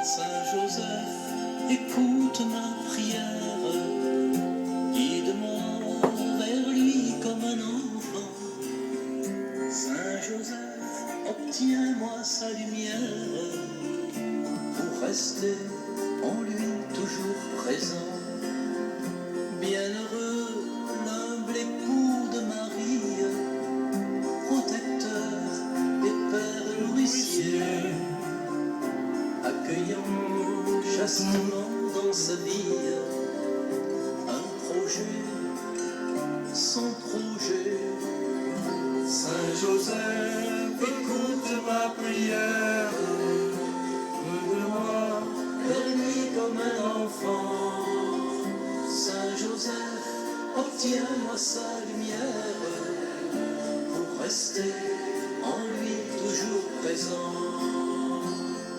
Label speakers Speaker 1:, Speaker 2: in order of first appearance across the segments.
Speaker 1: Saint Joseph, écoute ma prière, guide-moi vers lui comme un enfant. Saint Joseph, obtiens-moi sa lumière, pour rester en lui toujours présent. Bienheureux, l'humble époux de Marie, protecteur et père nourricier, accueillant chastement dans sa vie un projet, son projet. Saint Joseph, écoute ma prière, guide-moi vers lui comme un enfant. Saint Joseph, obtiens-moi sa lumière, pour rester en lui toujours présent.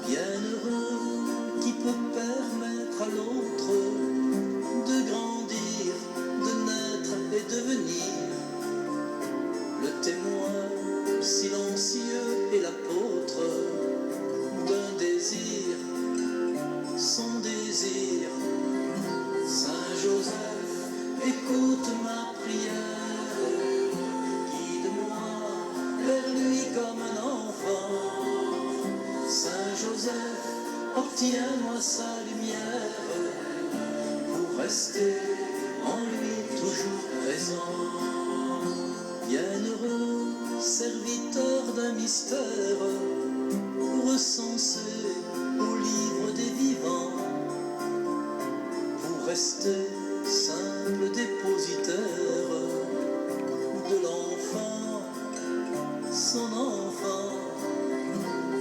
Speaker 1: Bienheureux qui peut permettre à l'autre de grandir, de naître et devenir le témoin silencieux et l'apôtre d'un désir, son désir. Saint Joseph, écoute ma prière, guide-moi vers lui comme un enfant. Saint Joseph, obtiens-moi sa lumière, pour rester en lui toujours présent. Bienheureux, serviteur d'un mystère, recensé au livre des vivants, pour rester simple dépositaire de l'enfant, son enfant.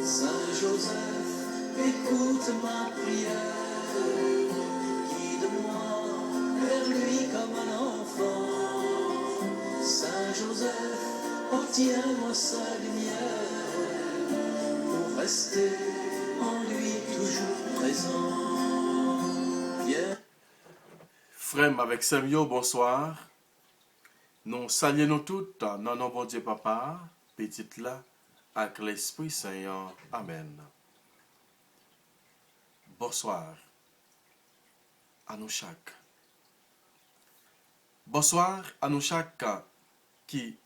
Speaker 1: Saint Joseph, écoute ma prière, guide-moi vers lui comme un enfant. Saint Joseph, obtiens-moi sa lumière, pour rester en lui toujours présent. Bien.
Speaker 2: Frère avec Samuel, bonsoir. Nous saluons nous toutes dans nom bon Dieu Papa, petite là, avec l'Esprit Saint. Amen. Bonsoir à nous chaque. Bonsoir à nous chaque qui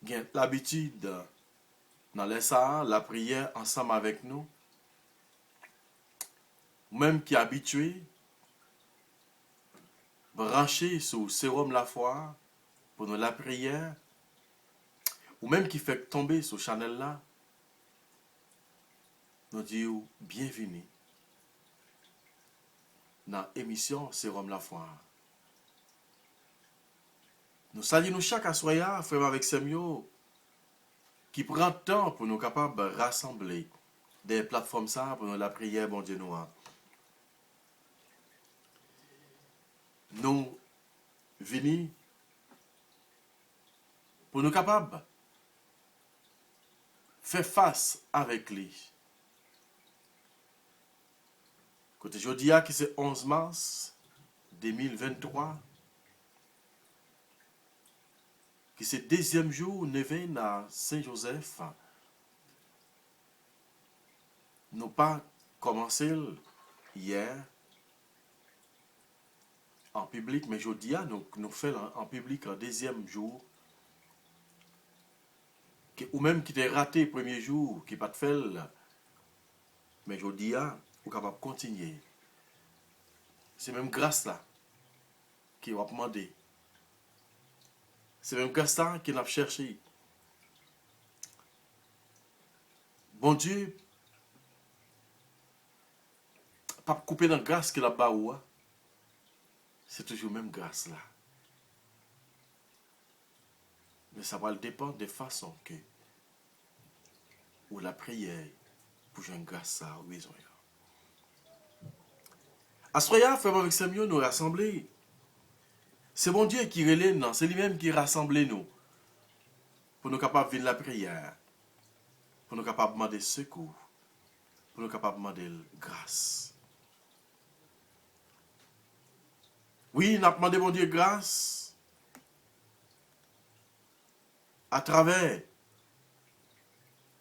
Speaker 2: ont l'habitude dans les salles, la prière ensemble avec nous. Même qui est habitué, branché sur Sérum la foi pour nous la prière, ou même qui fait tomber sur Chanel là, nous disons bienvenue dans l'émission Sérum la foi. Nous saluons chaque assoya, frère avec Samuel, qui prend temps pour nous capables de rassembler des plateformes ça pour nous la prière, bon Dieu nous. Nous venons pour nous capables faire face avec lui. Côté jeudi, qui c'est 11 mars 2023, qui c'est deuxième jour, nous à Saint-Joseph. Nous pas commencé hier en public, mais jeudi, nous faisons en public un deuxième jour. Ou même qui t'est raté le premier jour, qui pas de fait, mais jeudi, vous capable de continuer. C'est même grâce là qui va demander. C'est même grâce là qui n'a cherché. Bon Dieu, pas couper dans la grâce qu'il a baou, c'est toujours même grâce là. Mais ça va dépendre des façons que ou la prière pour jouer grâce ça ou besoin. Astroya, frère avec Samuel, nous rassembler. C'est bon Dieu qui relève, non, c'est lui-même qui rassemble nous. Pour nous capables de vivre la prière. Pour nous capables de demander secours. Pour nous capables de demander grâce. Oui, nous avons demandé bon Dieu grâce à travers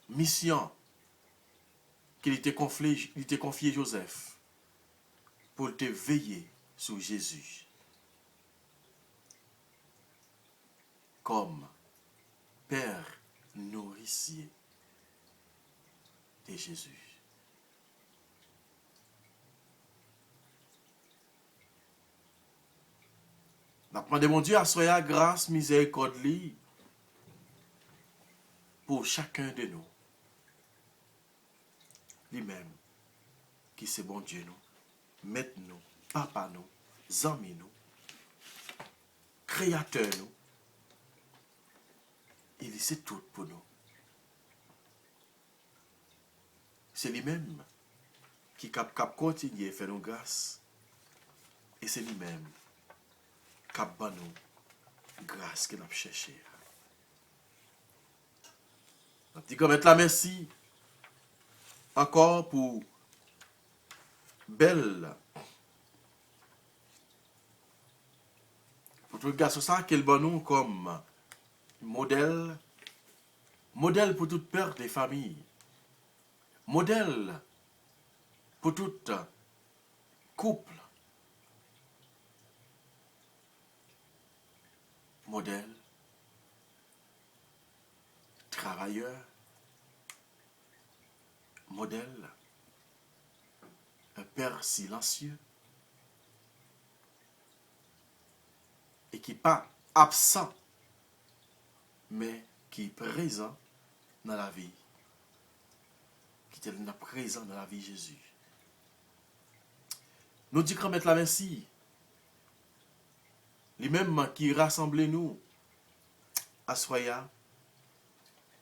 Speaker 2: mission qu'il était confié Joseph pour te veiller sur Jésus comme Père nourricier de Jésus. Nous demandons mon Dieu à soya grâce, miséricorde pour chacun de nous. Lui-même, qui c'est bon Dieu nous, maître nous, papa nous, amis nous, créateur nous. Il sait tout pour nous. C'est lui-même qui cap continuer à faire nos grâces. Et c'est lui-même qui a nous grâce qu'il a cherché. On dit comme être la merci encore pour belle pour tout le garçon ça qu'elle bon nous comme modèle pour toute père des familles, modèle pour tout couple, modèle travailleur, modèle un père silencieux et qui n'est pas absent mais qui est présent dans la vie, qui est présent dans la vie de Jésus. Nous disons qu'on met la merci, lui-même qui rassemble nous à Soya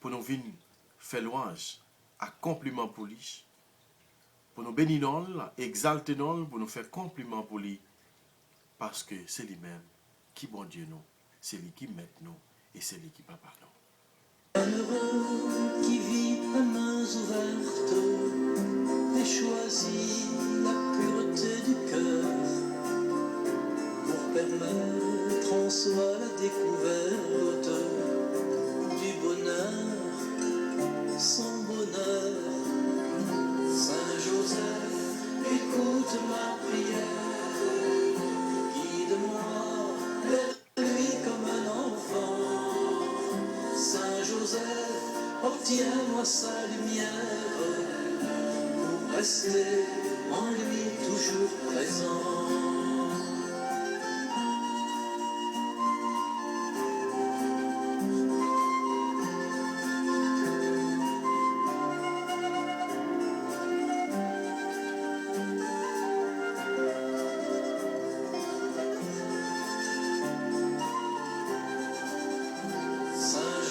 Speaker 2: pour nous venir faire louange, à compliment pour lui, pour nous bénir, exalter nous, pour nous faire compliment pour lui, parce que c'est lui-même qui bon Dieu nous, c'est lui qui met nous et c'est lui qui papa nous.
Speaker 1: Un heureux qui vit à mains ouvertes et choisit la pureté du cœur pour permettre en soi la découverte du bonheur, son bonheur. Saint Joseph, écoute ma prière, guide-moi vers lui comme un enfant. Saint Joseph, obtiens-moi sa lumière pour rester en lui toujours présent.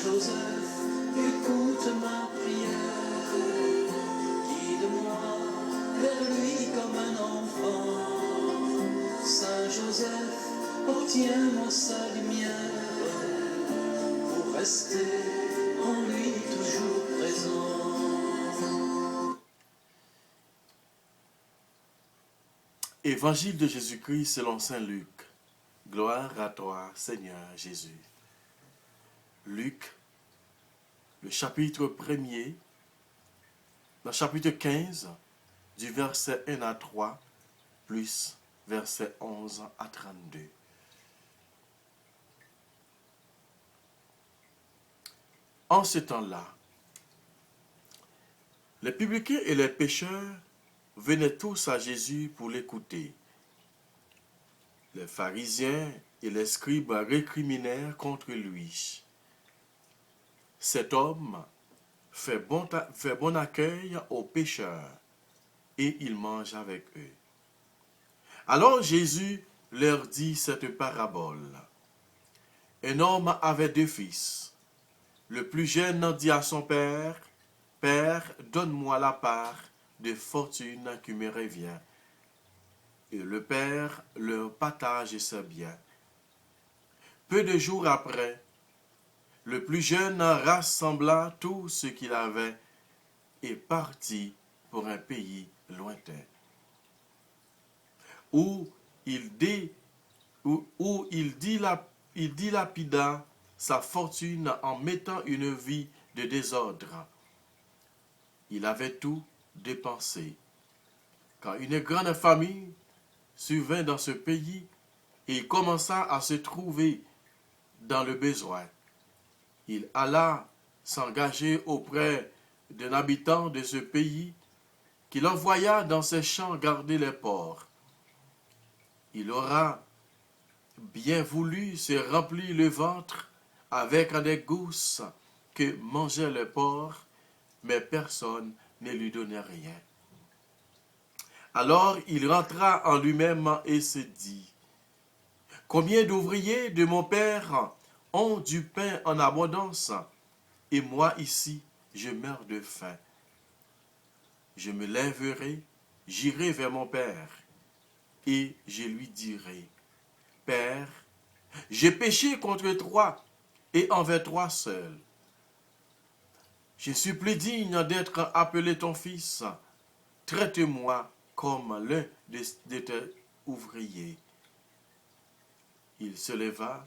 Speaker 1: Joseph, écoute ma prière, guide-moi vers lui comme un enfant. Saint Joseph, obtiens-moi sa lumière pour rester en lui toujours présent.
Speaker 2: Évangile de Jésus-Christ selon Saint Luc. Gloire à toi, Seigneur Jésus. Luc, le chapitre 1er, le chapitre 15, du verset 1 à 3, plus verset 11 à 32. En ce temps-là, les publicains et les pécheurs venaient tous à Jésus pour l'écouter. Les pharisiens et les scribes récriminèrent contre lui. Cet homme fait bon accueil aux pécheurs et il mange avec eux. Alors Jésus leur dit cette parabole. Un homme avait 2 fils. Le plus jeune dit à son père, « Père, donne-moi la part de fortune qui me revient. » Et le père leur partage ses biens. Peu de jours après, le plus jeune rassembla tout ce qu'il avait et partit pour un pays lointain, où il dilapida sa fortune en mettant une vie de désordre. Il avait tout dépensé. Quand une grande famille survint dans ce pays, il commença à se trouver dans le besoin. Il alla s'engager auprès d'un habitant de ce pays qui l'envoya dans ses champs garder les porcs. Il aura bien voulu se remplir le ventre avec des gousses que mangeaient les porcs, mais personne ne lui donnait rien. Alors il rentra en lui-même et se dit, « Combien d'ouvriers de mon père ont du pain en abondance, et moi ici, je meurs de faim. Je me lèverai, j'irai vers mon père, et je lui dirai, « Père, j'ai péché contre toi et envers toi seul. Je suis plus digne d'être appelé ton fils. Traite-moi comme l'un de tes ouvriers. » Il se leva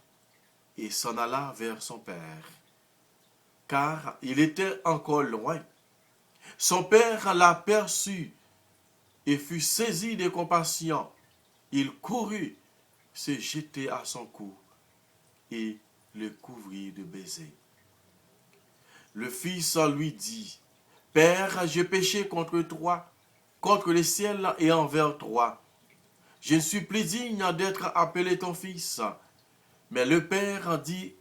Speaker 2: et s'en alla vers son père, car il était encore loin. Son père l'aperçut et fut saisi de compassion. Il courut se jeter à son cou et le couvrit de baisers. Le fils lui dit, « Père, j'ai péché contre toi, contre le ciel et envers toi. Je ne suis plus digne d'être appelé ton fils. » Mais le père dit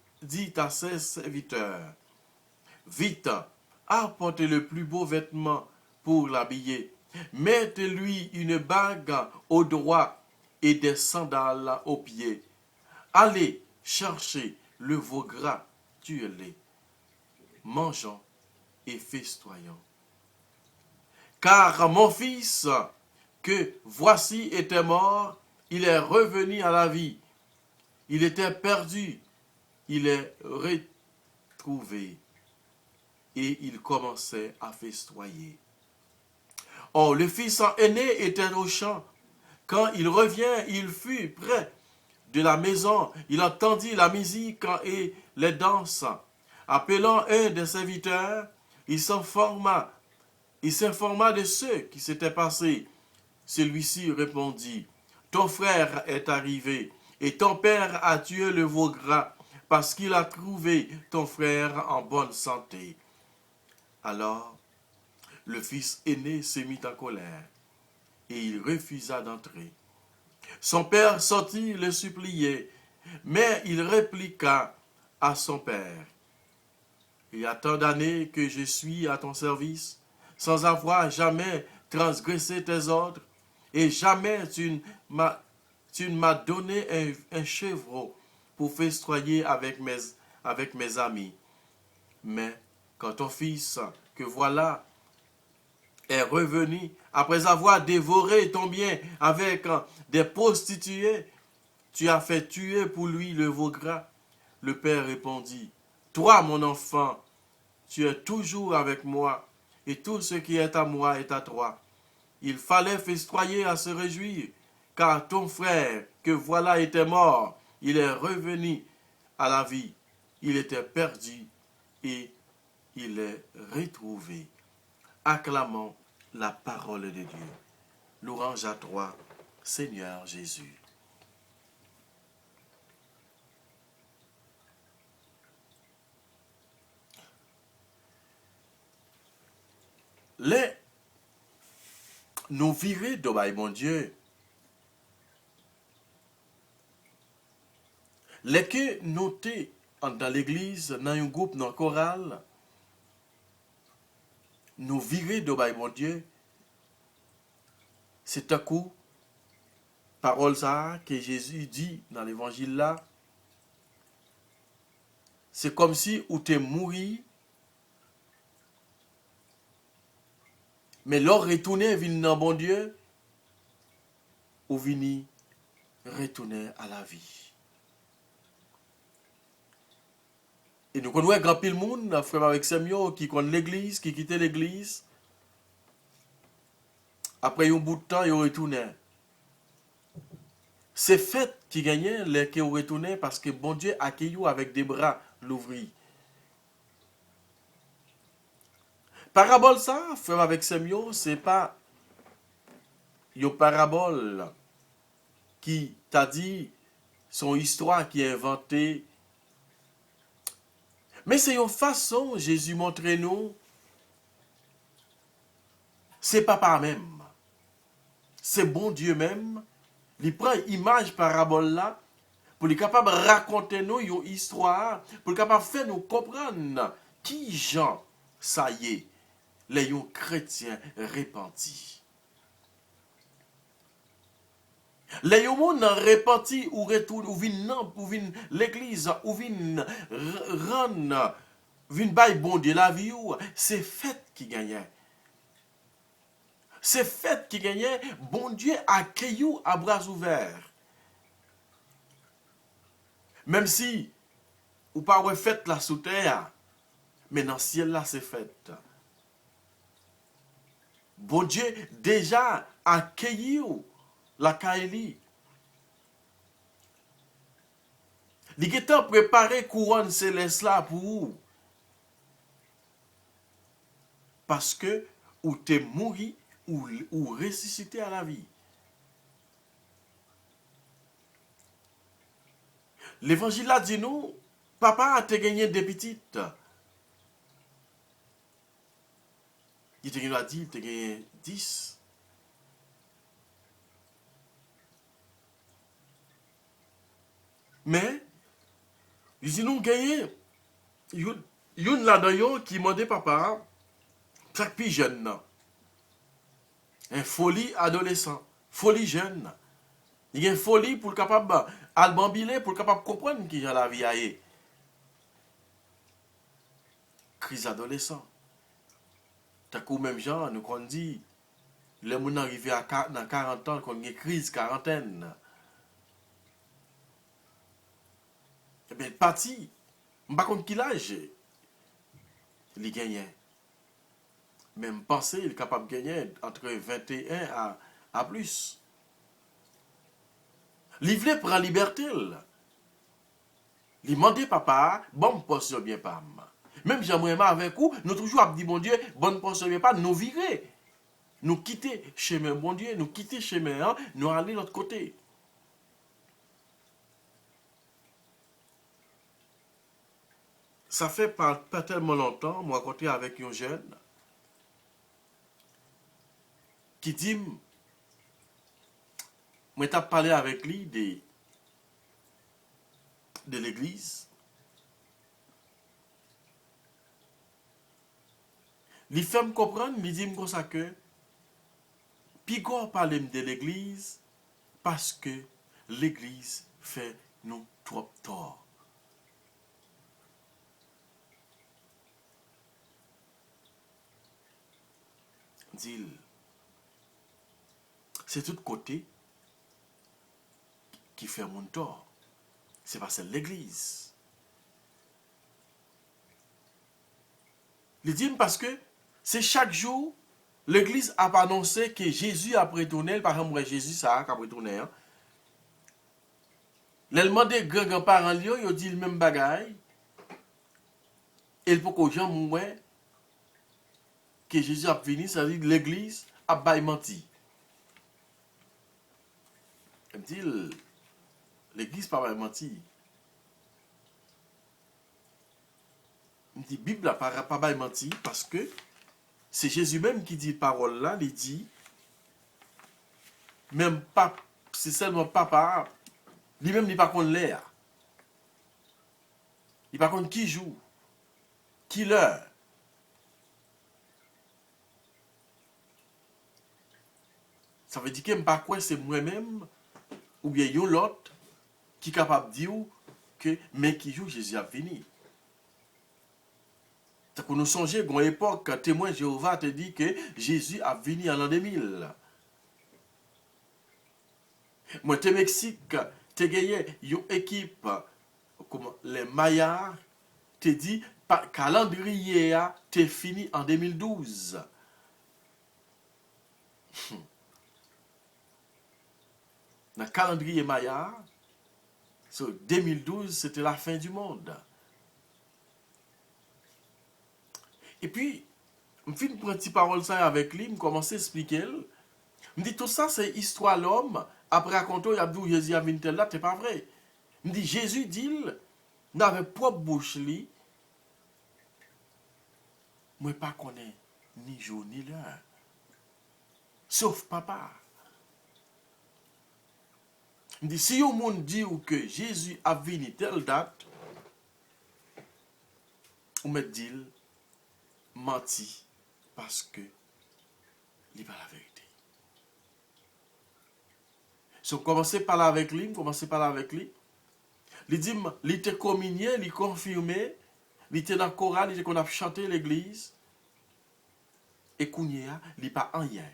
Speaker 2: à ses serviteurs, « Vite, apporte le plus beau vêtement pour l'habiller. Mettez-lui une bague au doigt et des sandales aux pieds. Allez chercher le veau gras, tuez-les. Mangeons et festoyons. Car mon fils, que voici était mort, il est revenu à la vie. Il était perdu, il est retrouvé. » Et il commençait à festoyer. Or, le fils aîné était au champ. Quand il revient, il fut près de la maison. Il entendit la musique et les danses. Appelant un des serviteurs, il s'informa de ce qui s'était passé. Celui-ci répondit, « Ton frère est arrivé, et ton père a tué le veau gras, parce qu'il a trouvé ton frère en bonne santé. » Alors, le fils aîné se mit en colère, et il refusa d'entrer. Son père sortit le supplier, mais il répliqua à son père, « Il y a tant d'années que je suis à ton service, sans avoir jamais transgressé tes ordres, et jamais tu ne m'as donné un chevreau pour festoyer avec mes amis. Mais quand ton fils, que voilà, est revenu, après avoir dévoré ton bien avec des prostituées, tu as fait tuer pour lui le veau gras. » Le père répondit, « Toi, mon enfant, tu es toujours avec moi, et tout ce qui est à moi est à toi. Il fallait festoyer à se réjouir, car ton frère, que voilà, était mort, il est revenu à la vie. Il était perdu et il est retrouvé. » Acclamons la parole de Dieu. Louange à toi, Seigneur Jésus. Nous virer de mon Dieu. Les que notés dans l'église, dans un groupe, dans un choral, nous virer de mon Dieu, c'est un coup, parole ça que Jésus dit dans l'évangile là, c'est comme si ou t'es mouru, mais l'or retourné vient dans bon Dieu, ou vini retourner à la vie. Et nous connaissons grand pile monde, frère avec Samuel, qui connaît l'église, qui quittait l'église. Après un bout de temps, il retourné. C'est fait qui gagnait les qui retourné parce que bon Dieu accueille avec des bras l'ouvrir. Parabole ça, frère avec Semyon, c'est pas une parabole qui t'a dit son histoire qui est inventée. Mais c'est une façon, Jésus montre nous, c'est papa même. C'est bon Dieu même. Il prend image parabole là pour être capable de raconter nous une histoire, pour être capable de faire nous comprendre qui Jean, ça y est, les chrétiens repentis. Les gens repentis ou retournent, ou viennent l'église, ou viennent rendre, viennent bailler bon Dieu la vie, c'est fête qui gagnait. C'est fête qui gagnait, bon Dieu accueille à bras ouverts. Même si, ou pas ouais fête la sous terre, mais dans le ciel là c'est fête. Bon Dieu déjà accueilli la Kaeli. Il est préparé couronne céleste là pour vous. Parce que ou t'es mouru ou ressuscité à la vie. L'évangile a dit nous, papa a te gagné des petites. Il te dit, il te gagné 10. Mais, il dit nous gagné. Il y a là-dedans qui m'a dit papa, chaque plus jeune. Un folie adolescent, folie jeune. Il y a une folie pour le capable albambiler, pour le capable comprendre qui a la vie aille. Crise adolescent. T'as coup même genre, nous qu'on dit, les gens arrivés à 40 ans, qu'on a une crise quarantaine. Eh bien, parti, je ne sais pas quel âge il gagne. Même penser, il est capable de gagner entre 21 à plus. Livre prend liberté. Il demande papa, bonne portion bien pas. Même j'aimerais avec vous, nous toujours dit bon Dieu, bonne portion bien pas, nous virer. Nous quitter chemin bon Dieu, nous quitter chemin, nous aller de l'autre côté. Ça fait pas tellement longtemps, moi côté avec un jeune qui dit, moi t'ai parlé avec lui de l'église. Il fait me comprendre, il dit comme ça que Pigor parle de l'église parce que l'église fait nous trop tort. Dit, c'est tout côté qui fait mon tort. C'est parce que l'église. Il dit parce que c'est chaque jour, l'église a annoncé que Jésus a retourné, par exemple, Jésus ça a retourné. L'élément des grands-parents, ils ont dit le même bagaille. Et pour que les gens mouillent, que Jésus a venu, ça veut dire l'église a menti. Il dit, l'église n'a pas menti. Il dit, la Bible n'a pas menti parce que c'est Jésus même qui dit parole là, il dit, même pas, c'est seulement papa, lui-même il n'est pas contre l'air. Il n'est pas contre qui joue, qui l'heure. Ça veut dire que pas quoi c'est moi-même ou bien yon l'autre qui est capable de dire que mais qui joue Jésus a fini. C'est que nous songeons à une époque quand témoin Jéhovah te dit que Jésus a venu en l'an 2000. Moi te Mexique, te gagné une équipe comme les Mayas te dit calendrier a te fini en 2012. Dans le calendrier Maya, 2012, c'était la fin du monde. Et puis, Je finis de prendre une petite parole ça avec lui, je commence à expliquer. Je dis tout ça, c'est histoire l'homme. Après, raconter, il a dit Jésus a venu tel là, c'est pas vrai. Je dis Jésus dit, n'avait propre bouche li, moi pas connais ni jour ni l'heure. Sauf papa. Je dis si au monde dit que Jésus a venu telle date, on me dit menti parce que il n'est pas la vérité. Si on commence à parler avec lui, il dit, il était communié, il confirmé, il était dans le choral, il était qu'on a chanté l'église, et Kounia, il n'est pas rien.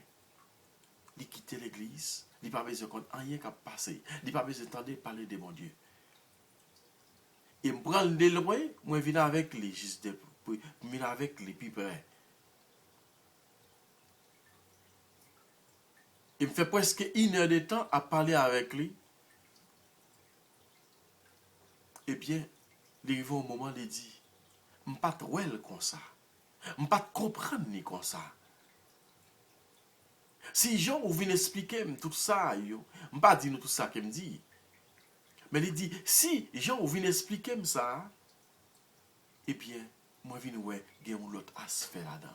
Speaker 2: Il quitte l'église, il n'a pas besoin de rien qui a passé, il n'a pas besoin d'entendre parler de mon Dieu. Et je prends le loin, moi je viens avec lui, juste je viens avec lui, puis près. Il me fait presque 1 heure de temps à parler avec lui. Et bien, il arrive au moment où il dit, je ne suis pas trop comme ça. Je ne peux pas comprendre ni comme ça. Si Jean ou vient expliquer tout ça, je ne peux pas dire tout ça qu'il me dit. Mais il dit, si Jean ou vient expliquer ça, et bien, moi je viens ouais, il y a un autre aspect là-dedans.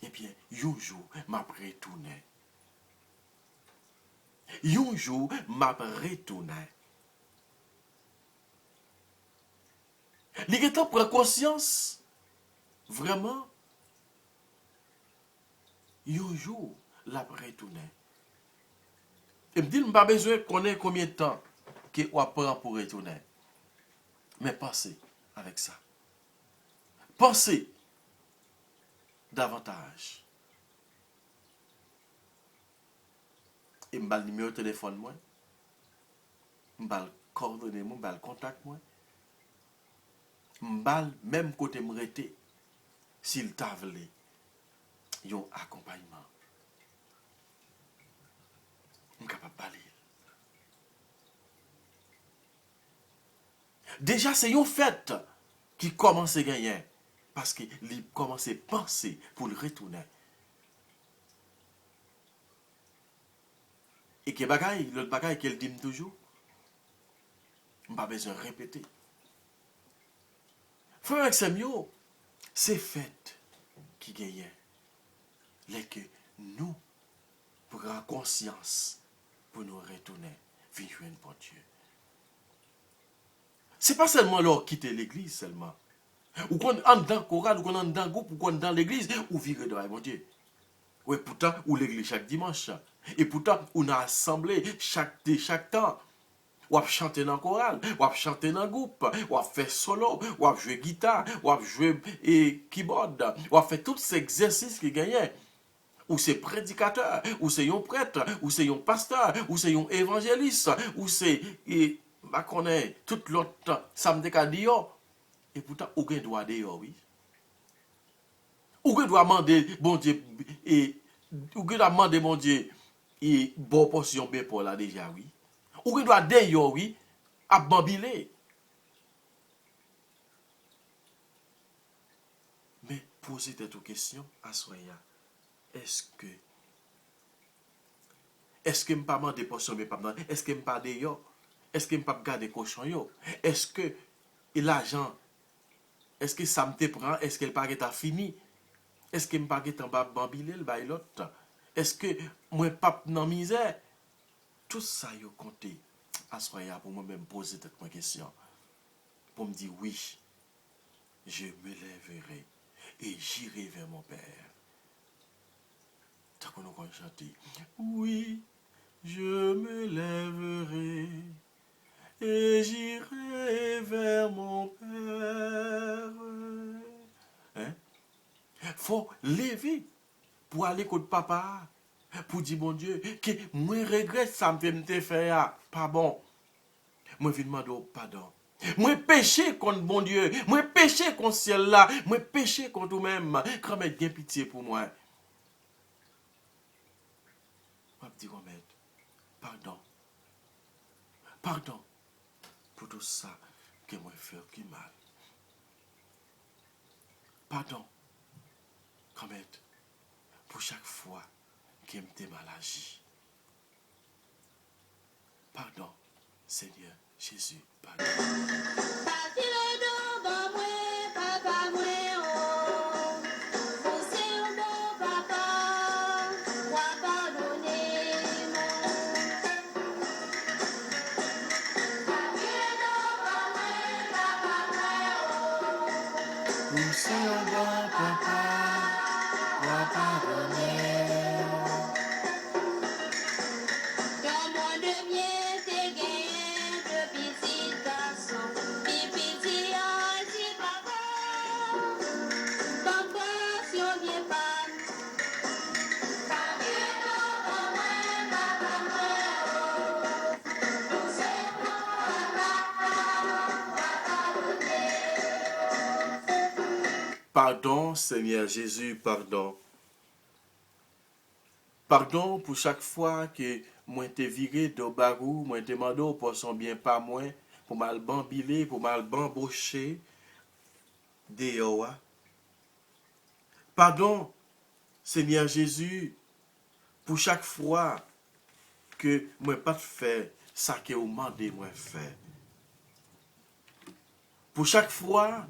Speaker 2: Et bien, un jour, je vais retourner. Un jour, je vais retourner. Il est temps prendre conscience, vraiment, un jour, la retourner. Et me dit, je n'ai pas besoin de connaître combien de temps qu'on prend pour retourner. Mais pensez avec ça. Pensez davantage. Et je vais le numéro de téléphone, moi. Je vais le coordonner, je vais le contact, moi. Je vais même côté me rester, s'il t'a voulu, un accompagnement. Je suis capable de parler. Déjà, c'est une fête qui commence à gagner. Parce qu'il commence à penser pour le retourner. Et que bagaille, l'autre bagaille qu'elle dit toujours, je n'ai pas besoin de répéter. Frère avec Samuel, c'est fête qui gagne. Les que nous prenons conscience pour nous retourner, venir pour Dieu. Ce n'est pas seulement leur quitter l'église seulement. Ou qu'on est dans le choral, ou qu'on est dans le groupe, ou qu'on est dans l'église, ou vivre devant mon Dieu. Oui, pourtant, ou l'église chaque dimanche. Et pourtant, on a assemblé chaque temps. Ou à chanter dans le choral, ou à chanter dans le groupe, ou à faire solo, ou à jouer guitare, ou à jouer keyboard, ou à faire tous ces exercices qui gagnent. Ou c'est prédicateur, ou c'est un prêtre, ou c'est un pasteur, ou c'est un évangéliste, ou c'est, bah qu'on est, tout l'autre samedi qu'à dire. Et pourtant, aucun doit dire, oui. Aucun doit demander, bon Dieu, et aucun doit demander, mon Dieu, et bon portion, bien pour là déjà, oui. Aucun doit dire, oui, à bambiler. Mais posez cette question à Soya. Est-ce que je ne peux pas demander portion, mais pas demander? Est-ce que je ne peux pas dire, est-ce que je ne peux pas garder cochon, yo? Est-ce que l'argent, est-ce que ça me prend? Est-ce qu'elle pas est fini? Est-ce que je ne peux pas en bas bambiler le bail l'autre? Est-ce que moi pas dans misère? Tout ça yo compté à Soya pour moi-même poser cette question. Pour me dire oui, je me lèverai et j'irai vers mon Père. Tant qu'on a chanté, oui, je me lèverai et j'irai vers mon Père. Hein? Faut lever pour aller contre papa, pour dire mon Dieu, que moi regrette ça me faire pas bon. Moi je demande pardon. Moi péché contre mon Dieu, moi péché contre ciel là, moi péché contre vous-même. Quand même bien pitié pour moi. Je dis pardon. Pardon pour tout ça que moi fait qui mal. Pardon. Quand même, pour chaque fois que m'était mal agi. Pardon, Seigneur Jésus, pardon. Nous sommes bon papa, va pardonner.
Speaker 3: Dans mon demier, t'es gagné de petits garçons, des petits anges, papa. Papa, si on vient pas.
Speaker 2: Pardon, Seigneur Jésus, pardon. Pardon pour chaque fois que moi t'ai viré de barou, moi t'ai demandé pour son bien pas moins, pour mal bambilé, pour mal bamboché, dehors. Pardon, Seigneur Jésus, pour chaque fois que moi pas fait ça que vous demandez moi faire. Pour chaque fois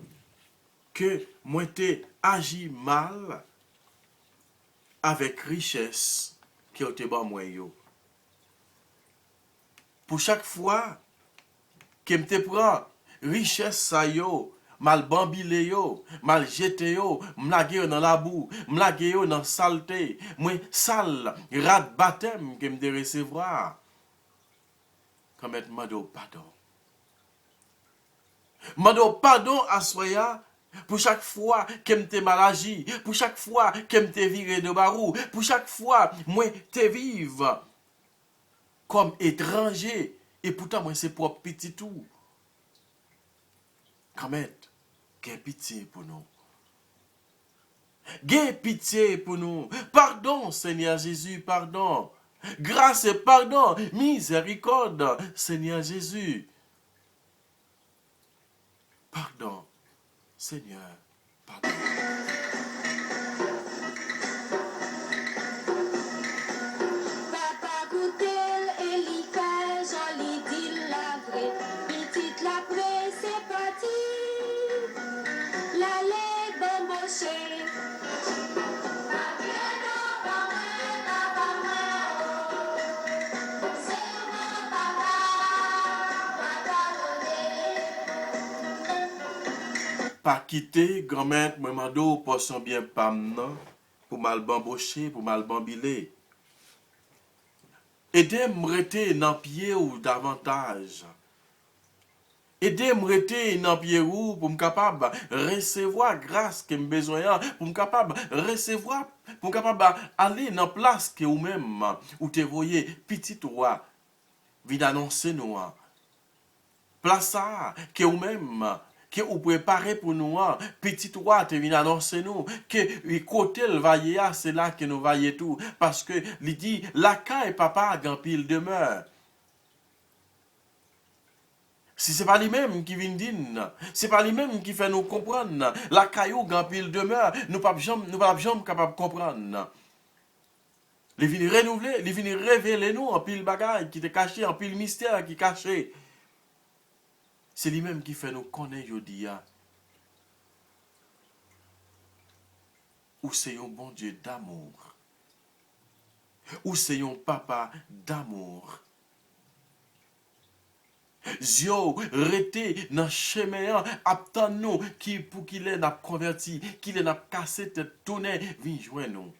Speaker 2: que moi t'ai agi mal avec richesse que vous ban moi yo. Pour chaque fois que me te prend richesse ça yo, mal bambile yo, mal jeté yo, m'lage yo dans la boue, m'lage yo dans saleté, moi sale rat baptême que me de recevoir. Quand maintenant pardon. Mando pardon à soya pour chaque fois que m'te mal agi, pour chaque fois que m'te viré de barou, pour chaque fois moi te vive comme étranger et pourtant moi c'est propre petit tout. Quand même, gain pitié pour nous. Gain pitié pour nous. Pardon Seigneur Jésus, pardon. Grâce et pardon, miséricorde Seigneur Jésus. Pardon, Seigneur, pardon.
Speaker 3: Papa Goutel et Lika, joli dit la vraie. Petite la vraie, c'est parti. La lait bamboché.
Speaker 2: Pas quitter grand-mère moi mando pour son bien pam non pour mal bambocher pour mal bambiler. Aidez-moi rester dans pied ou davantage. Aidez-moi rester dans pied ou pour me capable recevoir grâce que me besoin pour me capable recevoir pour me capable aller dans place que ou même ou te voyez petit roi vient annoncer nous place ça que ou même que vous préparez pour nous, petit roi te vient annoncer nous, que côté le vaillé, c'est là que nous vaillons tout, parce que il dit, la caille papa grand pile demeure. Si c'est pas lui-même qui vient dire, c'est pas lui-même qui fait nous comprendre, la caillou grand pile demeure, nous pas jamais capable de comprendre. Il vient renouveler, il vient révéler nous en pile bagaille qui te caché, en pile mystère qui caché. C'est lui-même qui fait nous connaître aujourd'hui. Ou c'est un bon Dieu d'amour. Ou c'est un papa d'amour. Zio, rete dans le chemin, attend nous, qui pour qu'il ait n'a converti, qu'il ait n'a cassé tête tourner, vient joindre nous.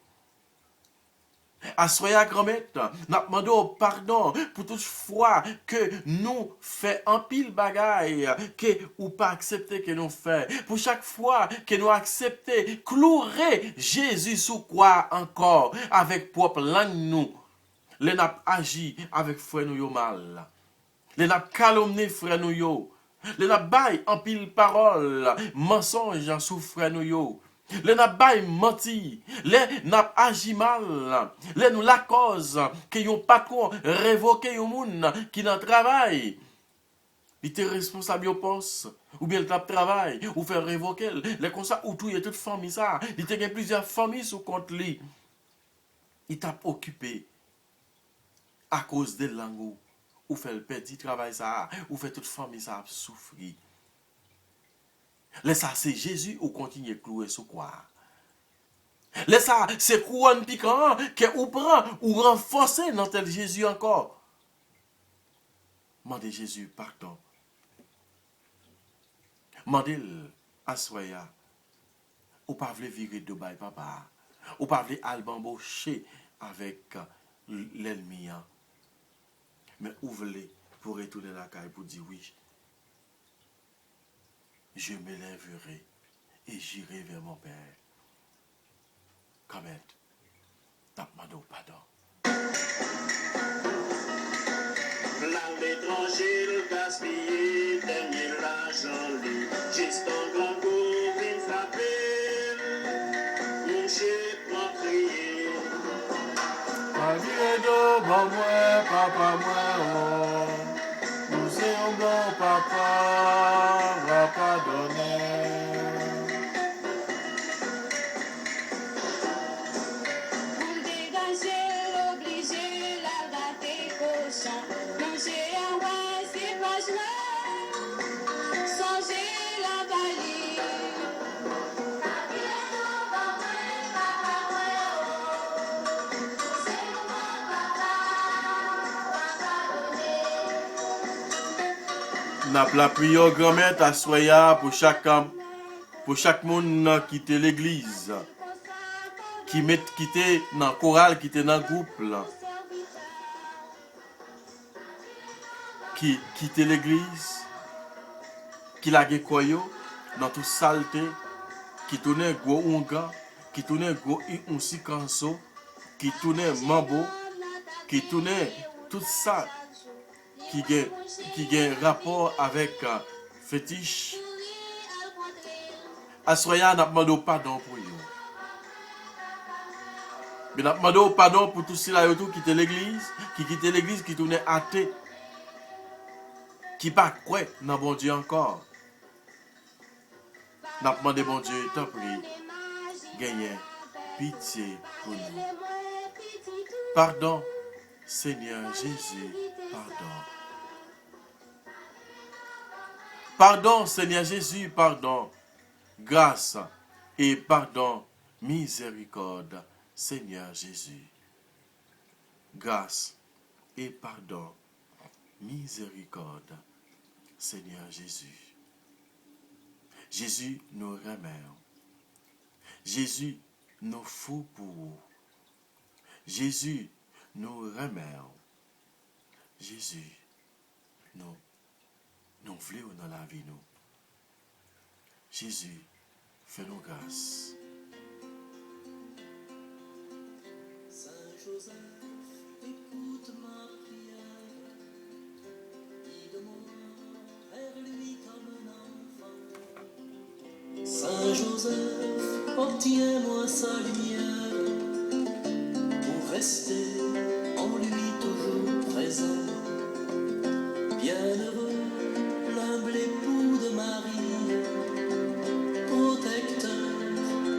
Speaker 2: À soya grand-mère, nous demandons pardon pour toute fois que nous fait un pile bagaille que ou pas accepter que nous fait. Pour chaque fois que nous accepter clouer Jésus sous quoi encore avec propre langue nous. Les n'a agi avec frère nous yo mal. Les n'a calomné frère nous yo. Les n'a bail en pile parole, mensonge sous frère nous yo. Les n'a pas menti, les n'a agi mal, les nous la cause que yon patron révoqué yon moun qui dans travail. il était responsable au poste, ou bien il tape travail, ou faire révoquer. Les comme ça, ou tout, il y a toute famille ça. Il était plusieurs familles sous compte lui. Il t'a occupé à cause de langues ou fait le petit travail ça, ou fait toute famille ça souffrir. Laisse ça, c'est Jésus ou continue clouer sous quoi. Laisse ça, c'est couronne piquant que ou prend ou renforcer dans tel Jésus encore. Mandez Jésus pardon. Mandez-le à soya. Ou pas vle virer de bail papa. Ou pas vle albambocher avec l'ennemi. Mais ou vle pour retourner la caille pour dire oui. Je m'élèverai et j'irai vers mon Père. Comme tape mado pardon.
Speaker 4: Plein d'étrangers, le gaspiller, dernier l'argent, lui. Juste un grand coup, vient frapper. Mon chien prend crier.
Speaker 2: Paviedo, bon moi, papa moi, oh. Nous sommes bon papa, va pardonner.
Speaker 3: Pour dégager, obliger la gâter cochon. Manger à ouais, c'est pas joie. Songer la valise.
Speaker 2: N'a la prière grand-mère à soya pour chaque monde qui quitte l'église, qui met quitter dans le choral, qui était dans le groupe là, qui quitte l'église, qui la koyo dans toute saleté, qui tourne gros onga, qui tourne gros unsikanso, qui tourne mambo, qui tourne tout ça qui a rapport avec fétiche. Assoya n'a demandé pardon pour eux. Mais n'a demandé pardon pour tous ceux-là qui quittent l'église, qui tournent athée, qui pas quoi dans bon Dieu encore. N'a demandé bon Dieu, t'en prie, gagne pitié pour nous. Pardon, Seigneur Jésus, pardon. Pardon, Seigneur Jésus, pardon. Grâce et pardon, miséricorde, Seigneur Jésus. Grâce et pardon, miséricorde, Seigneur Jésus. Jésus nous remet. Jésus nous fout pour. Jésus nous remet. Jésus nous voulons dans la vie nous. Jésus, fais-nous grâce.
Speaker 1: Saint Joseph, écoute ma prière. Guide-moi vers lui comme un enfant. Saint Joseph, obtiens-moi sa lumière pour rester en lui toujours présent. Bienheureux, l'humble époux de Marie, protecteur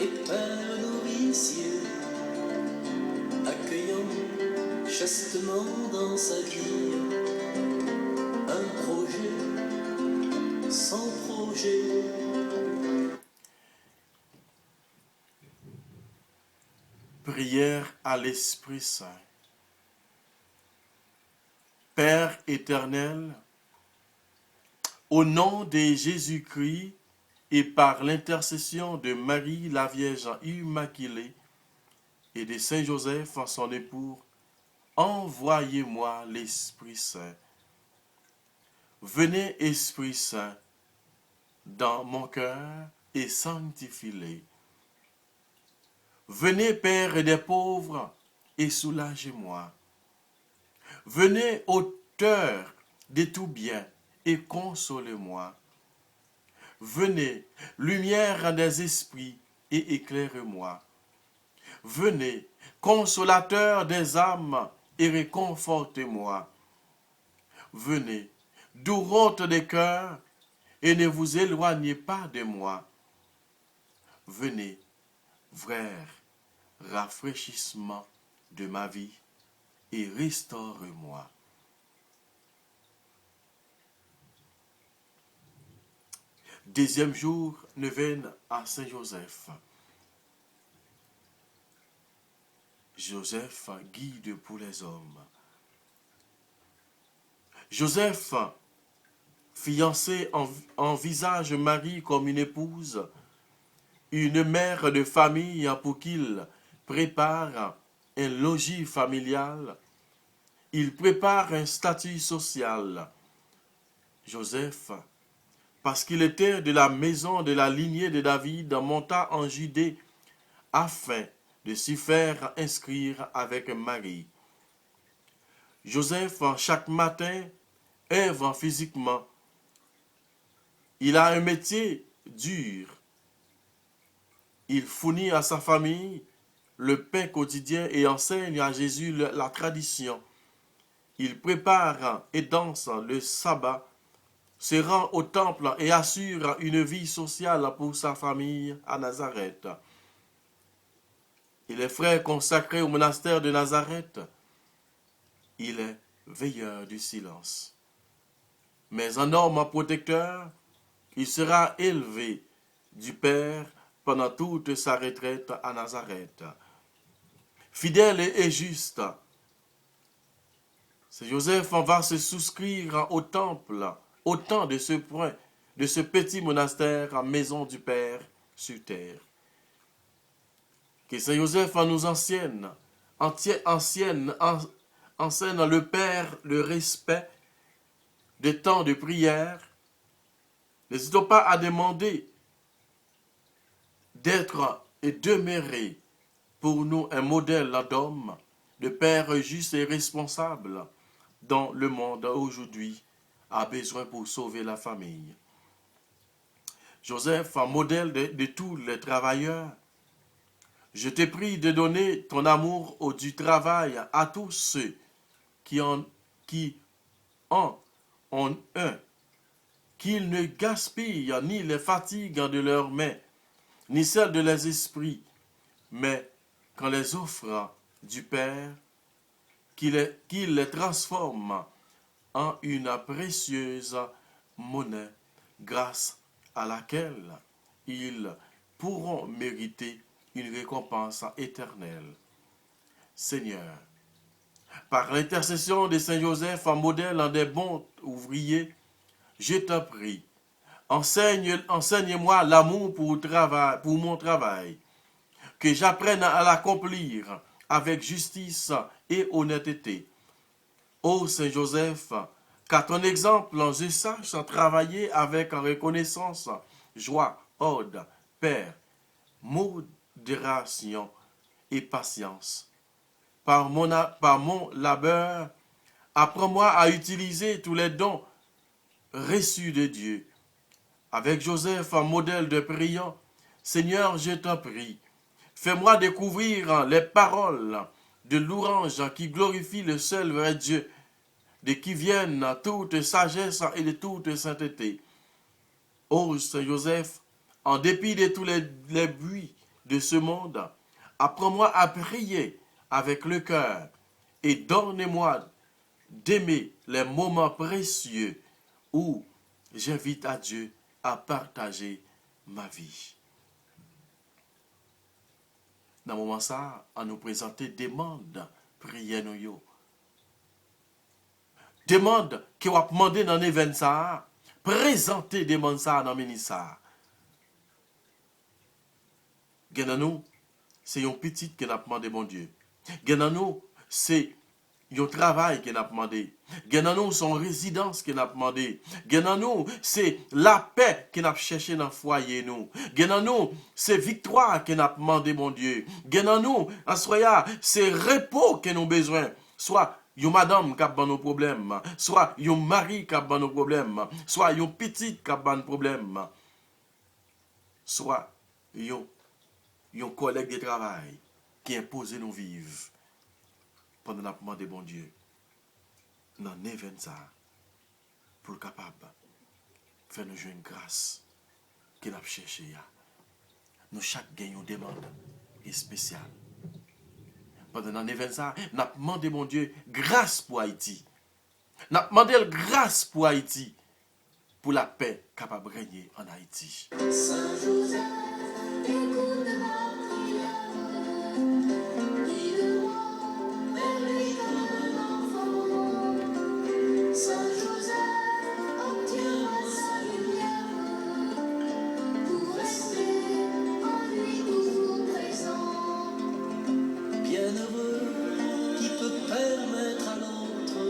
Speaker 1: et père nourricier, accueillant chastement dans sa vie un projet sans projet.
Speaker 2: Prière à l'Esprit Saint. Père éternel, au nom de Jésus-Christ et par l'intercession de Marie la Vierge Immaculée et de Saint Joseph en son époux, envoyez-moi l'Esprit Saint. Venez, Esprit Saint, dans mon cœur et sanctifiez-le. Venez, Père des pauvres, et soulagez-moi. Venez, auteur de tout bien, et consolez-moi. Venez, lumière des esprits, et éclairez-moi. Venez, consolateur des âmes, et réconfortez-moi. Venez, douronte des cœurs, et ne vous éloignez pas de moi. Venez, frère, rafraîchissement de ma vie, et restaure-moi. Deuxième jour, neuvaine à Saint-Joseph. Joseph, guide pour les hommes. Joseph, fiancé, envisage Marie comme une épouse, une mère de famille pour qu'il prépare un logis familial. Il prépare un statut social. Joseph, parce qu'il était de la maison de la lignée de David, monta en Judée afin de s'y faire inscrire avec Marie. Joseph, chaque matin, œuvre physiquement. Il a un métier dur. Il fournit à sa famille le pain quotidien et enseigne à Jésus la tradition. Il prépare et danse le sabbat, se rend au temple et assure une vie sociale pour sa famille à Nazareth. Il est frère consacré au monastère de Nazareth. Il est veilleur du silence. Mais un homme protecteur, il sera élevé du Père pendant toute sa retraite à Nazareth. Fidèle et juste, c'est Joseph va se souscrire au temple, au temps de ce point, de ce petit monastère, maison du Père sur terre. Que Saint Joseph nous enseigne le Père, le respect, des temps de prière. N'hésitons pas à demander d'être et demeurer pour nous un modèle d'homme, de père juste et responsable dans le monde aujourd'hui a besoin pour sauver la famille. Joseph, un modèle de tous les travailleurs, je te prie de donner ton amour du travail à tous ceux qui en ont un, qu'ils ne gaspillent ni les fatigues de leurs mains, ni celles de leurs esprits, mais qu'on les offre du Père, qu'il les transforme en une précieuse monnaie, grâce à laquelle ils pourront mériter une récompense éternelle. Seigneur, par l'intercession de Saint Joseph, en modèle des bons ouvriers, je t'en prie, enseigne-moi l'amour pour mon travail, que j'apprenne à l'accomplir avec justice et honnêteté. Ô Saint Joseph, qu'à ton exemple, je sache travailler avec reconnaissance, joie, ordre, paix, modération et patience. Par mon labeur, apprends-moi à utiliser tous les dons reçus de Dieu. Avec Joseph, un modèle de priant, Seigneur, je t'en prie, fais-moi découvrir les paroles de louange qui glorifient le seul vrai Dieu, de qui viennent toute sagesse et de toute sainteté. Ô Saint Joseph, en dépit de tous les bruits de ce monde, apprends-moi à prier avec le cœur et donne-moi d'aimer les moments précieux où j'invite à Dieu à partager ma vie. Dans le moment ça, à nous présenter des demandes, prière nous yo. Demande qui va demander dans l'événement ça, présenter des demandes ça dans le ministère. Nous, c'est un petit qui n'a demandé mon Dieu. Nous, c'est un travail qui n'a demandé. Nous, son résidence qui n'a demandé. Nous, c'est la paix qui n'a cherché dans le foyer nous. Nous, c'est victoire qui n'a demandé mon Dieu. Nous, en soya, c'est repos que nous avons besoin. Soit yon madame qui a nos problèmes, soit yon mari qui a nos problèmes, soit yon petit qui a nos problèmes, soit yon collègue de travail qui impose nous vivre pendant la demande de bon Dieu. Dans l'événement ça, pour capable faire nous jouer une grâce qu'il a cherché. Nous chaque gagnons une demande spéciale. Pendant l'année 25, nous avons demandé, mon Dieu, grâce pour Haïti. Nous avons demandé grâce pour Haïti, pour la paix capable de régner en Haïti.
Speaker 1: Saint Joseph, écoute ma prière, guide-moi vers lui comme un enfant. Saint Joseph, obtiens sa lumière pour rester en lui toujours présent. Bienheureux qui peut permettre à l'autre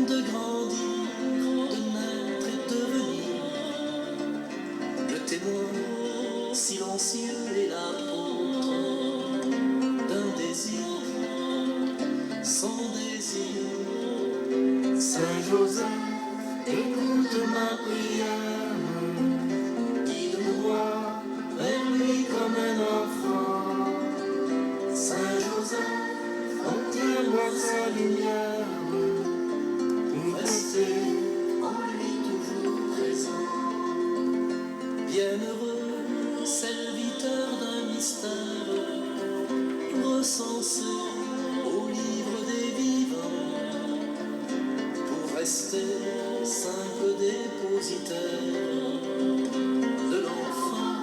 Speaker 1: de grandir, de naître et de devenir le témoin silencieux et l'apôtre d'un désir sans désir. Saint Joseph, écoute ma prière, guide-moi vers lui comme un enfant. Saint Joseph, obtiens-moi sa lumière pour rester en lui toujours présent. Bienheureux serviteur d'un mystère recensé au livre des vivants pour rester simple dépositaire de l'enfant,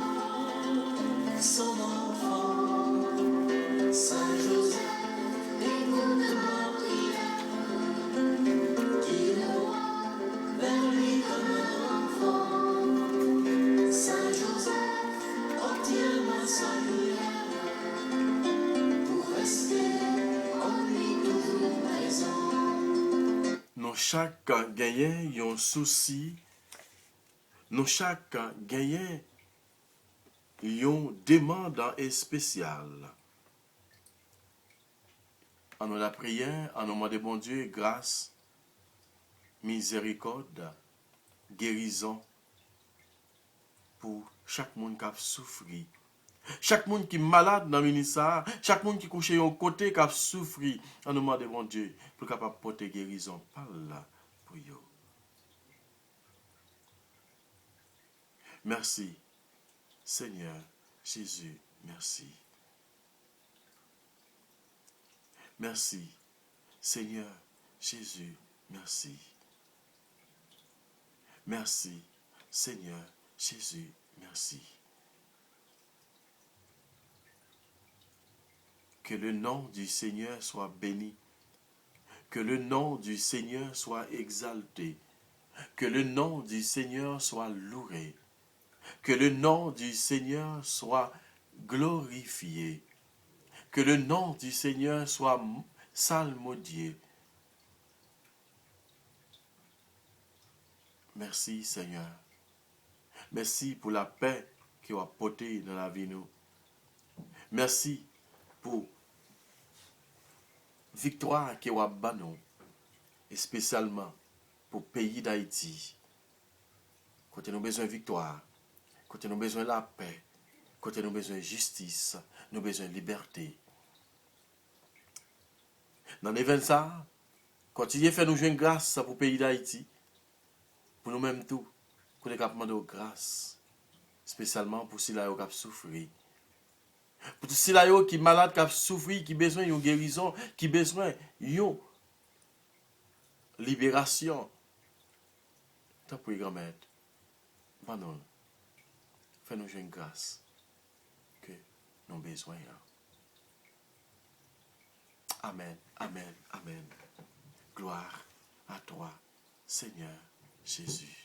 Speaker 1: son enfant. Saint Joseph, écoute ma prière, guide-moi vers lui comme un enfant. Saint Joseph, obtiens-moi sa lumière pour rester en lui toujours présent.
Speaker 2: Nous chaque gagnant un souci, nous chaque gagnant une demande spéciale. En nous la prière, en nous demandant bon Dieu grâce, miséricorde, guérison pour chaque monde qui a souffert. Chaque monde qui est malade dans le ministère, chaque monde qui est couché au côté qui a souffert, en nous demandant bon Dieu pour capable porter guérison par là pour eux. Merci, Seigneur Jésus, merci. Merci, Seigneur Jésus, merci. Merci, Seigneur Jésus, merci. Que le nom du Seigneur soit béni. Que le nom du Seigneur soit exalté. Que le nom du Seigneur soit loué. Que le nom du Seigneur soit glorifié. Que le nom du Seigneur soit salmodié. Merci Seigneur. Merci pour la paix qui va porter dans la vie nous. Merci pour la victoire qui va nous, et spécialement pour le pays d'Haïti. Quand nous avons besoin de victoire, quand nous avons besoin de la paix, quand nous avons besoin de justice, nous avons besoin de liberté. Dans l'événement ça, continuez à faire nous jouer une grâce pour le pays d'Haïti, pour nous-mêmes tout, pour les capables de grâce, spécialement pour ceux qui ont souffert. Pour tous ceux qui sont malades, qui ont souffert, qui ont besoin de guérison, qui ont besoin de libération. Tant pour les grand-mères, pardon, fais-nous jouer une grâce que nous avons besoin. Amen, amen, amen. Gloire à toi, Seigneur Jésus.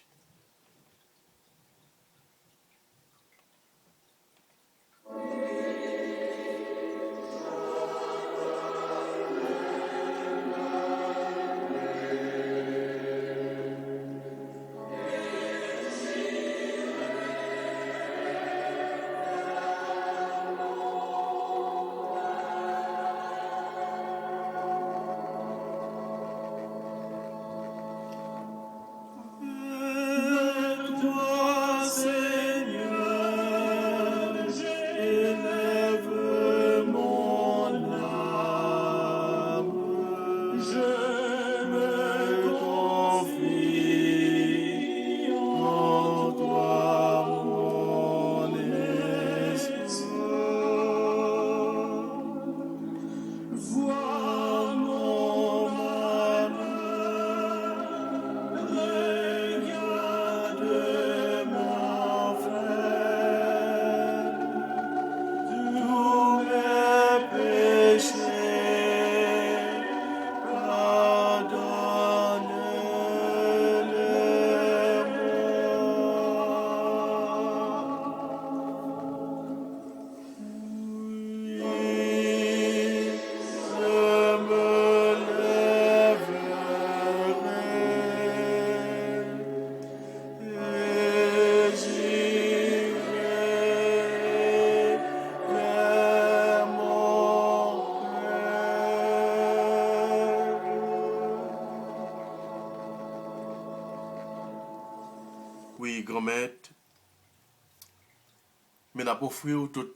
Speaker 2: n'a offrir tout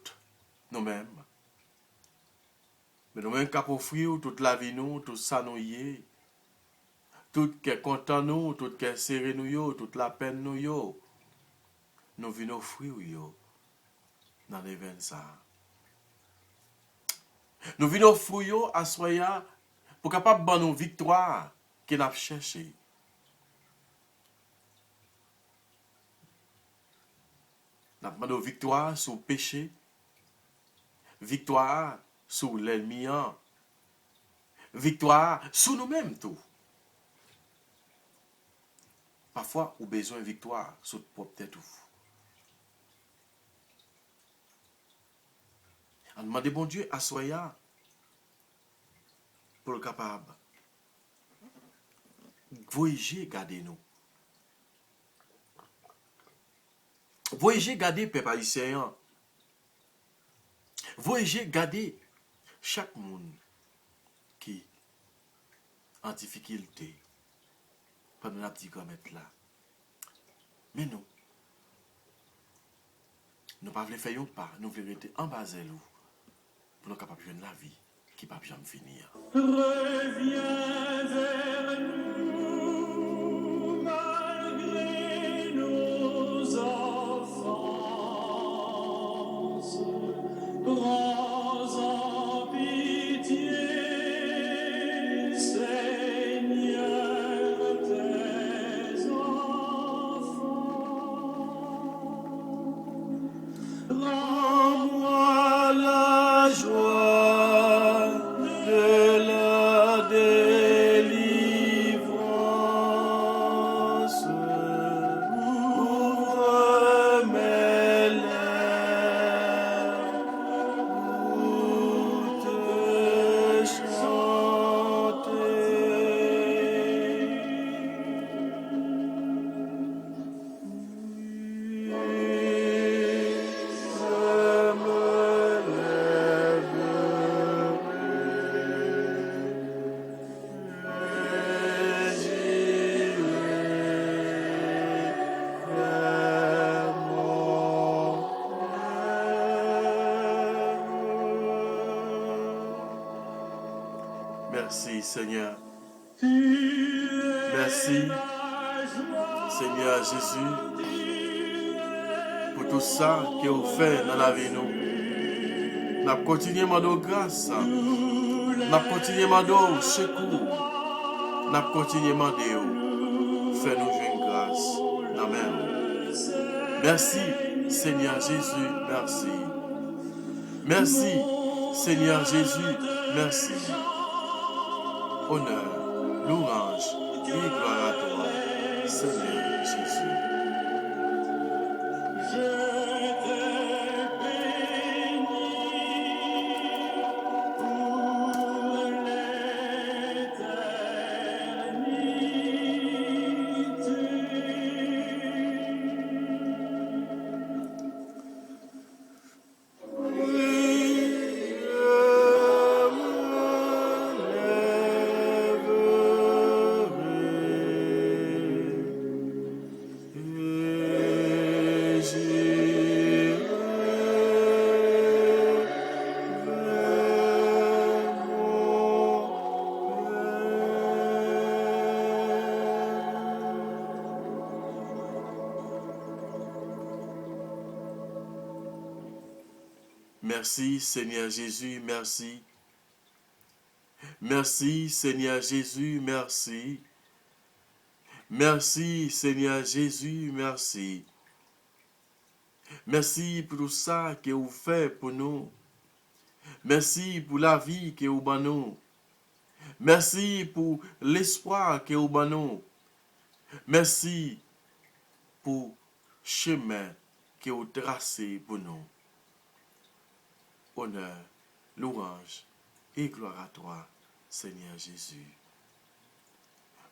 Speaker 2: nous-mêmes. Mais nous-mêmes qui offrir toute la vie nous, tout ça nous y est. Tout qui est content nous, tout qui est serré nous yo, toute la peine nous yo. Nous venons offrir yo dans l'événement ça. Nous venons offrir yo à soya pour capable de nous victoire que nous cherché. Nous avons victoire sur le péché, victoire sur l'ennemi, victoire sur nous-mêmes tout. Parfois, on a besoin de victoire sur notre propre tête. On demande bon Dieu à soya pour le capable. Voyager, gardez nous. Voyager, gardez peuple haïtien. Voyager, gardez chaque monde qui est en difficulté pendant la petite comète là. Mais nous, nous ne pouvons pas faire un pas, nous voulons rester en bas de nous pour nous capables de vivre la vie qui ne peut jamais finir.
Speaker 4: Reviens vers nous malgré nos offenses. Prends en pitié, Seigneur, tes enfants. Rends-moi la joie de la délivrance. Ouvre mes lèvres pour te chanter.
Speaker 2: Merci Seigneur. Merci Seigneur Jésus pour tout ça que vous faites dans la vie nous. Nous continuons à demander grâce. Nous continuons à demander secours. Nous continuons à demander fais-nous jouer grâce. Amen. Merci Seigneur Jésus, merci. Merci Seigneur Jésus, merci. Honneur, louange et gloire à toi, Seigneur Jésus.
Speaker 4: Je te bénis pour
Speaker 2: Merci Seigneur Jésus, merci. Merci Seigneur Jésus, merci. Merci Seigneur Jésus, merci. Merci pour tout ça que vous faites pour nous. Merci pour la vie que vous donnez nous. Merci pour l'espoir que vous donnez nous. Merci pour le chemin que vous tracez pour nous. Honneur, louange et gloire à toi, Seigneur Jésus.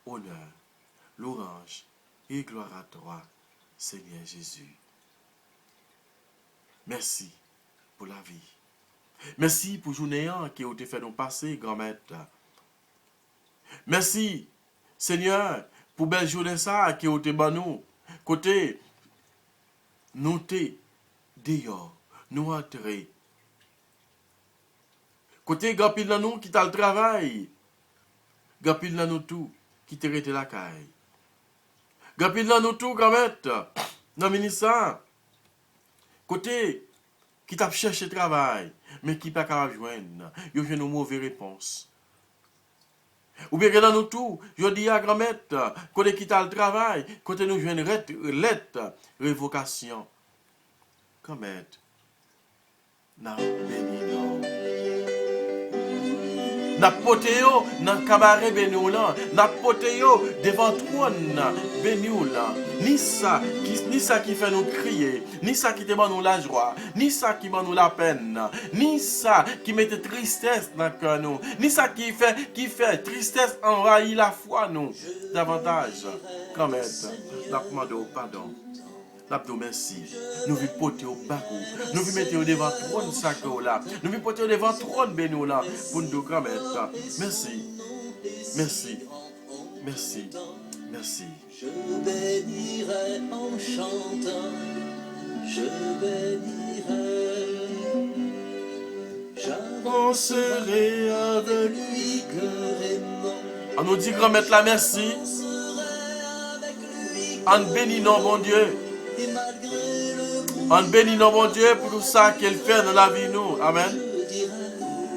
Speaker 2: Honneur, louange et gloire à toi, Seigneur Jésus. Merci pour la vie. Merci pour journée qui a été fait nous passer, grand-maître. Merci, Seigneur, pour belle journée ça qui a été ban nous. Côté, nous t'es dehors. nous entrer. Côté gapil dans nous qui t'a le travail, gapil dans nous tout qui te rete la caille. Gapil dans nous tout, Gramette, dans le ministère. Côté qui t'a cherché travail, mais qui pas capable de joindre, il y a une mauvaise réponse. Ou bien dans nous tout, je dis à Gramette, côté qui t'a le travail, côté nous joindre lettre, révocation. Gramette, n'a béni non. N'a poté yo dans cabaret bénou là, n'a poté yo devant trône bénou là. Ni ça qui fait nous crier, ni ça qui te donne nous la joie, ni ça qui donne nous la peine, ni ça qui mette tristesse dans le cœur nous, ni ça qui fait tristesse envahir la foi nous davantage. Quand même, n'a demandé pardon. Nous merci. Nous voulons porter au bateau. Nous voulons mettre au devant trône sacré là. Nous voulons porter au devant trône bénou là. Pour nous remettre. Merci. Merci. Merci. Merci.
Speaker 1: Je bénirai en chantant, je bénirai.
Speaker 2: J'avancerai avec
Speaker 1: lui carrément.
Speaker 2: On nous dit grand-mère la merci. En bénit non bon Dieu.
Speaker 1: Et malgré le coup,
Speaker 2: On bénit non bon Dieu pour tout ça qu'elle fait dans la vie nous. Amen.
Speaker 1: je dirai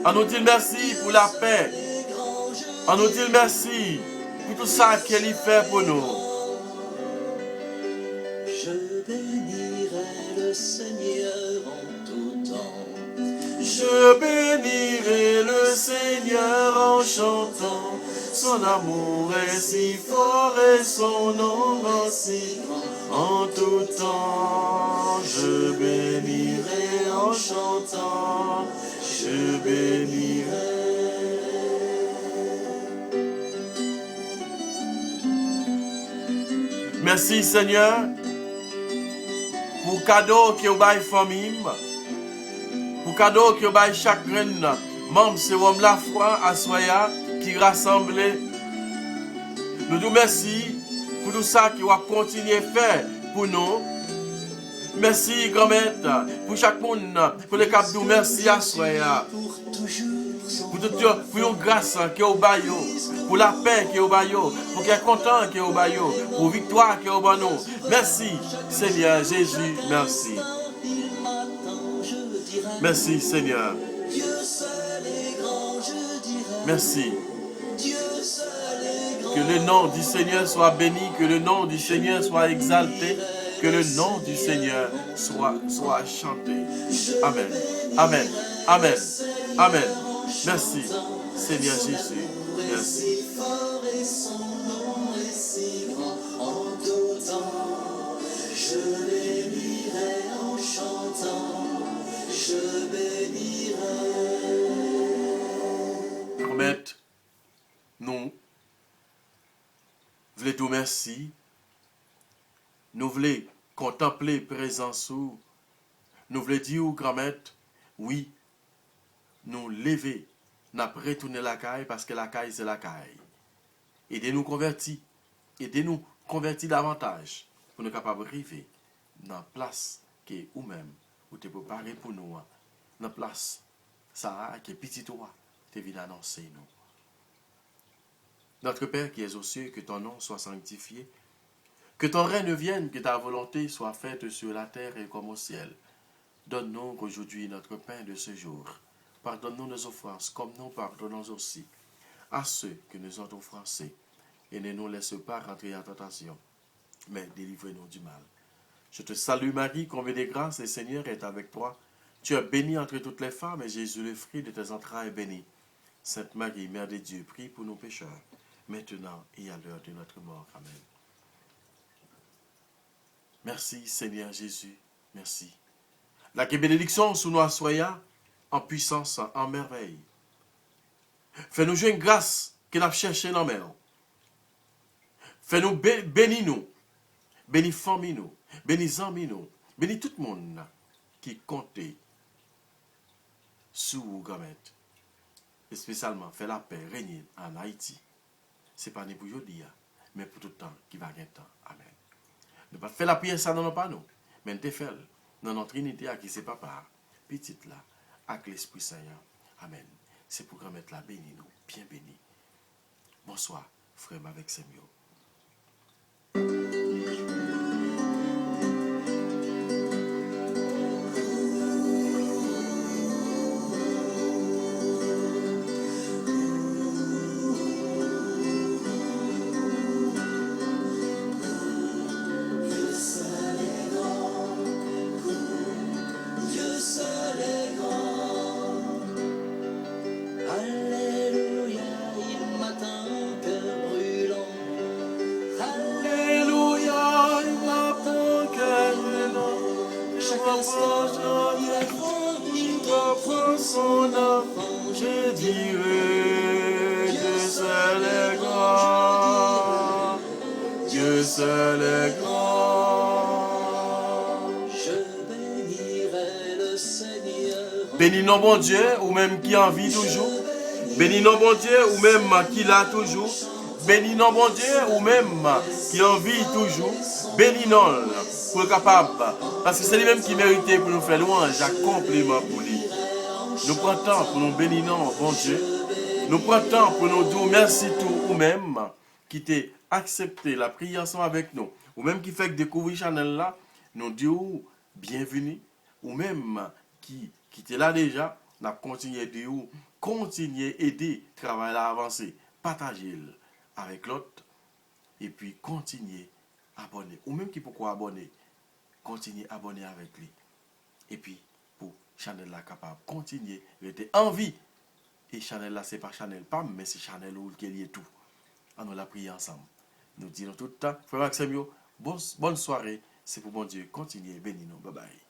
Speaker 2: On nous dit merci pour la paix.
Speaker 1: les grands jeux.
Speaker 2: On nous dit merci pour tout ça qu'elle y fait pour nous.
Speaker 1: Je bénirai le Seigneur en tout temps.
Speaker 2: Je bénirai le Seigneur en chantant. Son amour est si fort et son nom si grand. En tout temps, je bénirai en chantant. Je bénirai. Merci Seigneur pour cadeau que vous avez famille, pour cadeau que vous avez chaque membre sérum la foi à Soya qui rassemble. Nous nous merci pour tout ça qui va continuer à faire pour nous. Merci grand-mère pour chaque monde, pour les cap nous merci à Soya.
Speaker 1: Pour toujours
Speaker 2: Pour une grâce qui est au baillot, pour la paix qui est au baillot, pour qu'il est content qui est au baillot, pour victoire qui est au baillot. Merci Seigneur Jésus, merci.
Speaker 1: il m'attend, je dirai.
Speaker 2: Merci Seigneur,
Speaker 1: Dieu seul est grand, je dirai.
Speaker 2: merci.
Speaker 1: Dieu seul est grand.
Speaker 2: Que le nom du Seigneur soit béni, que le nom du Seigneur soit exalté, que le nom du Seigneur soit chanté. Amen, amen, amen, amen. Merci Seigneur Jésus, merci.
Speaker 1: Si fort et son nom est si grand en tout temps. Je bénirai en chantant, je bénirai.
Speaker 2: Permettre, nous voulons tout merci, nous voulons contempler présence ou, nous voulons dire au grand-mère, oui, nous lever, nous retourner la caille parce que la caille c'est la caille. Aidez-nous convertir, aidez-nous convertir davantage pour nous capables de arriver dans la place qui est ou même, où tu es préparé pour nous, dans la place, ça qui est petit toi, tu es annoncer nous. Notre Père qui es aux cieux, que ton nom soit sanctifié, que ton règne vienne, que ta volonté soit faite sur la terre et comme au ciel. Donne-nous aujourd'hui notre pain de ce jour. Pardonne-nous nos offenses, comme nous pardonnons aussi à ceux qui nous ont offensés. Et ne nous laisse pas rentrer en tentation, mais délivre-nous du mal. Je te salue Marie, comblée de grâce, le Seigneur est avec toi. Tu es bénie entre toutes les femmes, et Jésus, le fruit de tes entrailles, est béni. Sainte Marie, Mère de Dieu, prie pour nos pécheurs, maintenant et à l'heure de notre mort. Amen. Merci Seigneur Jésus, merci. La bénédiction sous nous soya en puissance, en merveille. Fais-nous jouer une grâce que nous avons cherché dans la mer. Fais-nous bénis nous, bénis famille nous, bénis amis nous, bénis tout le monde qui compte sous vous, grand-mère. Et spécialement, fais la paix, régner en Haïti. Ce n'est pas pour aujourd'hui, mais pour tout le temps qui va gagner temps. Amen. Ne pas faire la prière ça dans nos panneaux, mais nous faisons dans notre unité à qui c'est papa, petite là, avec l'Esprit Saint. Amen. C'est pour mettre la béni nous, bien béni. Bonsoir, frère avec Samuel.
Speaker 1: Alléluia, il m'attend, cœur brûlant.
Speaker 2: Alléluia, il m'attend cœur brûlant.
Speaker 1: Chaque instant, il est fort, il
Speaker 2: Pour son enfant, je dirai Dieu seul est grand. Dieu seul est grand.
Speaker 1: Je bénirai le Seigneur.
Speaker 2: Bénis non bon Dieu, ou même qui en vit toujours. Bénis non bon Dieu, ou même qui l'a toujours. Bénis non bon Dieu, ou même qui en vit toujours. Bénis non pour le capable. Parce que c'est lui-même qui méritait pour nous faire louange, à compliment pour lui. Nous prenons temps pour nous bénir, non, bon Dieu. Nous prenons temps pour nous dire merci tout, ou même qui t'ait accepté la prière ensemble avec nous, ou même qui fait découvrir Chanel là, nous disons bienvenue, ou même qui était là déjà, nous continuons de continuer aider, travailler à avancer, partager avec l'autre, et puis continuer à abonner, ou même qui pourquoi abonner, continuer à abonner avec lui, et puis pour Chanel là capable continuer, rester en vie. Et Chanel là, c'est pas Chanel Pam, mais c'est Chanel où qui est tout. On a la prière ensemble. Nous disons tout le temps, frère Maxime, bonne soirée. C'est pour bon Dieu. Continuez, bénis nous. Bye bye.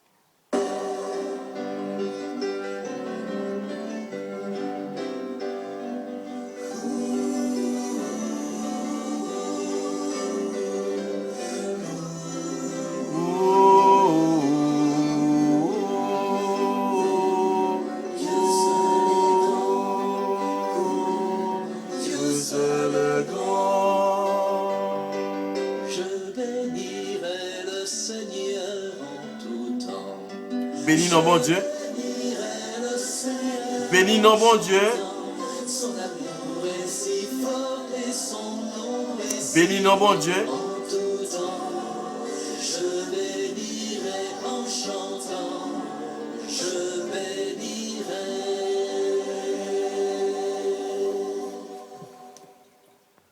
Speaker 2: Bénis nos bon Dieu. Bénis nos bon Dieu. Bénis nos bon Dieu.